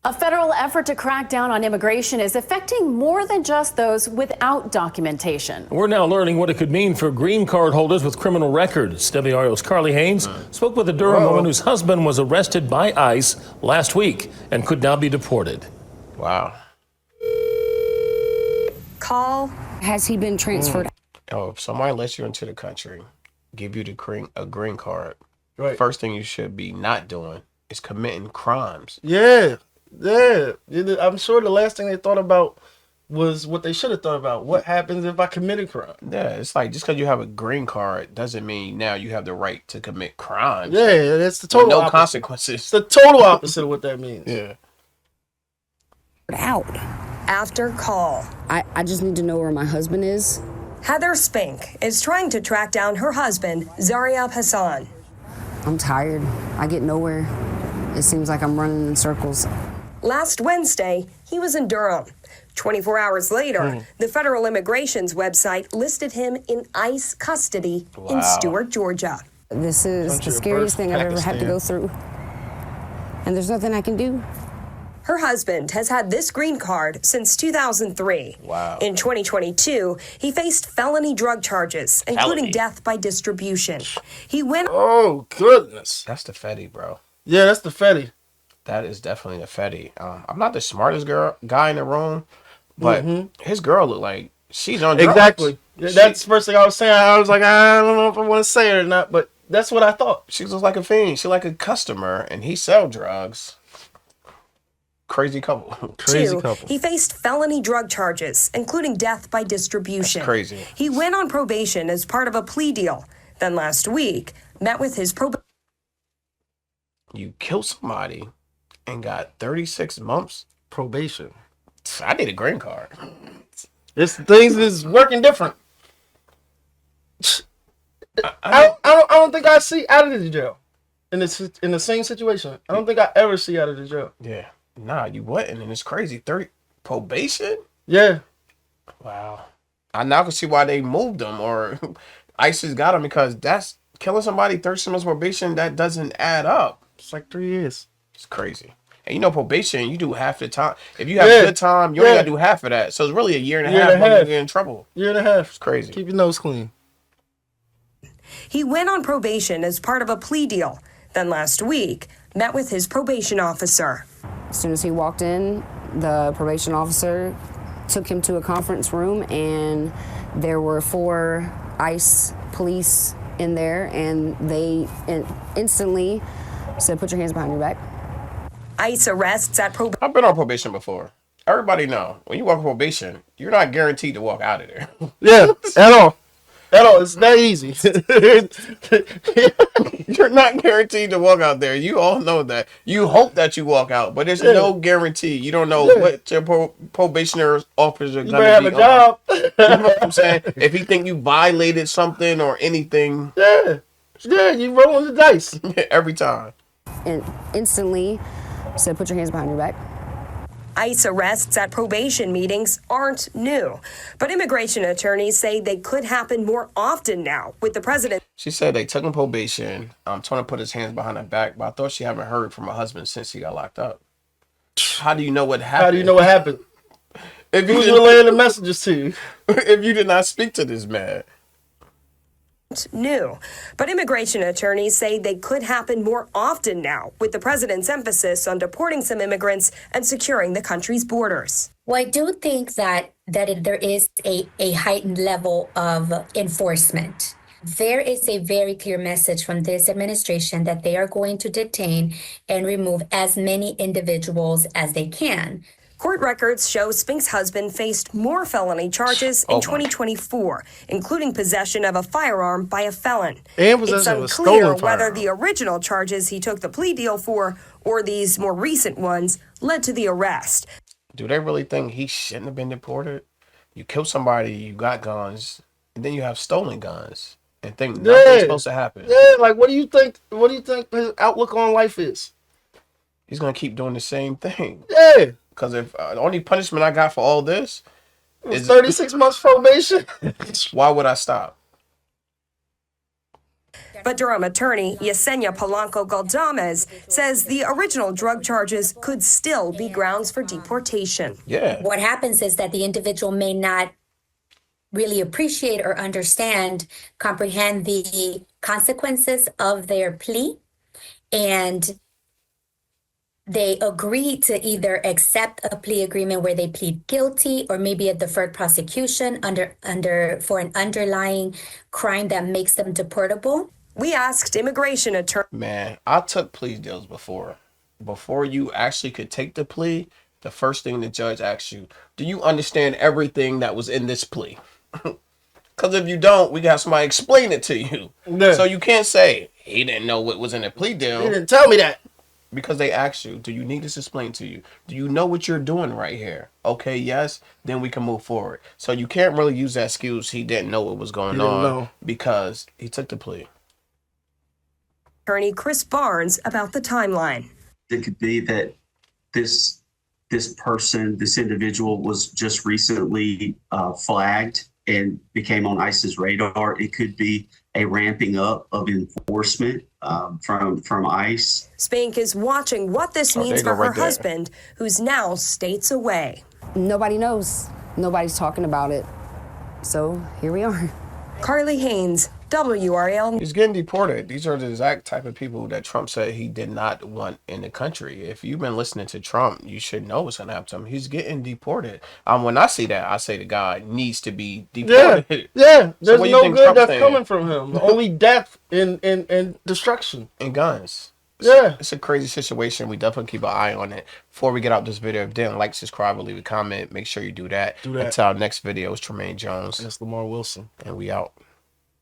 A federal effort to crack down on immigration is affecting more than just those without documentation. We're now learning what it could mean for green card holders with criminal records. WRO's Carly Haynes spoke with a Durham woman whose husband was arrested by ICE last week and could now be deported. Wow. Call. Has he been transferred? Oh, if somebody lets you into the country, give you a green card, Right. first thing you should be not doing is committing crimes. Yeah. I'm sure the last thing they thought about was what they should have thought about. What happens if I commit a crime? Yeah, it's like just because you have a green card doesn't mean now you have the right to commit crimes. Yeah, that's the total no opposite. consequences. It's the total opposite of what that means. Yeah. Out. After call. I just need to know where my husband is. Heather Spink is trying to track down her husband, Zaryab Hassan. I'm tired. I get nowhere. It seems like I'm running in circles. Last Wednesday, he was in Durham. 24 hours later, the federal immigration's website listed him in ICE custody in Stewart, Georgia. This is the scariest thing I've ever had to go through. And there's nothing I can do. Her husband has had this green card since 2003. Wow. In 2022, he faced felony drug charges, including death by distribution. He went. Oh, goodness. That's the Fetty, bro. Yeah, that's the Fetty. That is definitely the Fetty. I'm not the smartest guy in the room, but his girl looked like she's on drugs. Exactly. That's the first thing I was saying. I was like, I don't know if I want to say it or not, but that's what I thought. She looks like a fiend. She like a customer, and he sell drugs. Crazy couple. Crazy couple. He faced felony drug charges, including death by distribution. That's crazy. He went on probation as part of a plea deal. Then last week, met with his probation. You killed somebody and got 36 months Probation. I need a green card. Things is working different. I don't think I see out of the jail in the same situation. I don't think I ever see out of the jail. Yeah. Nah, you wouldn't, and it's crazy. 30 probation? Yeah. Wow. I now can see why they moved him or ISIS got him, because that's killing somebody 36 months probation. That doesn't add up. It's like 3 years. It's crazy. And you know, probation, you do half the time. If you have a good time, you only gotta do half of that. So it's really a year and a half when you get in trouble. Year and a half. It's crazy. Keep your nose clean. He went on probation as part of a plea deal. Then last week, met with his probation officer. As soon as he walked in, the probation officer took him to a conference room, and there were 4 ICE police in there, and they instantly said, "Put your hands behind your back." ICE arrests at probation. I've been on probation before. Everybody know when you walk on probation, you're not guaranteed to walk out of there. Yeah, at all. At all. It's that easy. You're not guaranteed to walk out there. You all know that. You hope that you walk out, but there's no guarantee. You don't know what your probationary officer is going to be. You better have a job. You know what I'm saying? If he think you violated something or anything. Yeah, you rolling the dice. Every time. And instantly said, "Put your hands behind your back." ICE arrests at probation meetings aren't new, but immigration attorneys say they could happen more often now with the president. She said they took him probation. Told him to put his hands behind her back, but I thought she haven't heard from her husband since he got locked up. How do you know what happened? How do you know what happened? If you Who's relaying the messages to you? If you did not speak to this man. New, but immigration attorneys say they could happen more often now with the president's emphasis on deporting some immigrants and securing the country's borders. Well, I do think that there is a heightened level of enforcement. There is a very clear message from this administration that they are going to detain and remove as many individuals as they can. Court records show Spink's husband faced more felony charges in 2024, including possession of a firearm by a felon. And It's possession of a unclear stolen whether firearm. the original charges he took the plea deal for or these more recent ones led to the arrest. Do they really think he shouldn't have been deported? You kill somebody, you got guns, and then you have stolen guns and think nothing's supposed to happen. Yeah, like what do you think his outlook on life is? He's going to keep doing the same thing. Yeah. Because if the only punishment I got for all this is 36 months probation, why would I stop? But Durham attorney Yesenia Polanco Galdames says the original drug charges could still be grounds for deportation. Yeah. What happens is that the individual may not really appreciate or comprehend the consequences of their plea, and they agree to either accept a plea agreement where they plead guilty or maybe a deferred prosecution for an underlying crime that makes them deportable. We asked immigration attorney. Man, I took plea deals before. Before you actually could take the plea, the first thing the judge asks you, do you understand everything that was in this plea? Because if you don't, we got somebody explain it to you. Yeah. So you can't say, he didn't know what was in the plea He deal. didn't tell me that. Because they ask you, do you need this explained to you? Do you know what you're doing right here? Okay, yes, then we can move forward. So you can't really use that excuse, he didn't know what was going on because he took the plea. Attorney Chris Barnes about the timeline. It could be that this individual was just recently flagged and became on ICE's radar. It could be a ramping up of enforcement from ICE. Spank is watching what this means for her husband, who's now states away. Nobody knows. Nobody's talking about it. So here we are. Carly Haynes, WRAL. He's getting deported. These are the exact type of people that Trump said he did not want in the country. If you've been listening to Trump, you should know what's going to happen to him. He's getting deported. When I see that, I say the guy needs to be deported. Yeah. There's So no good that's coming from him. Only death and destruction. And guns. Yeah. It's a crazy situation. We definitely keep an eye on it. Before we get out this video, if you didn't like, subscribe, or leave a comment, make sure you do that. Until our next video, it's Tremaine Jones. That's Lamar Wilson. And we out.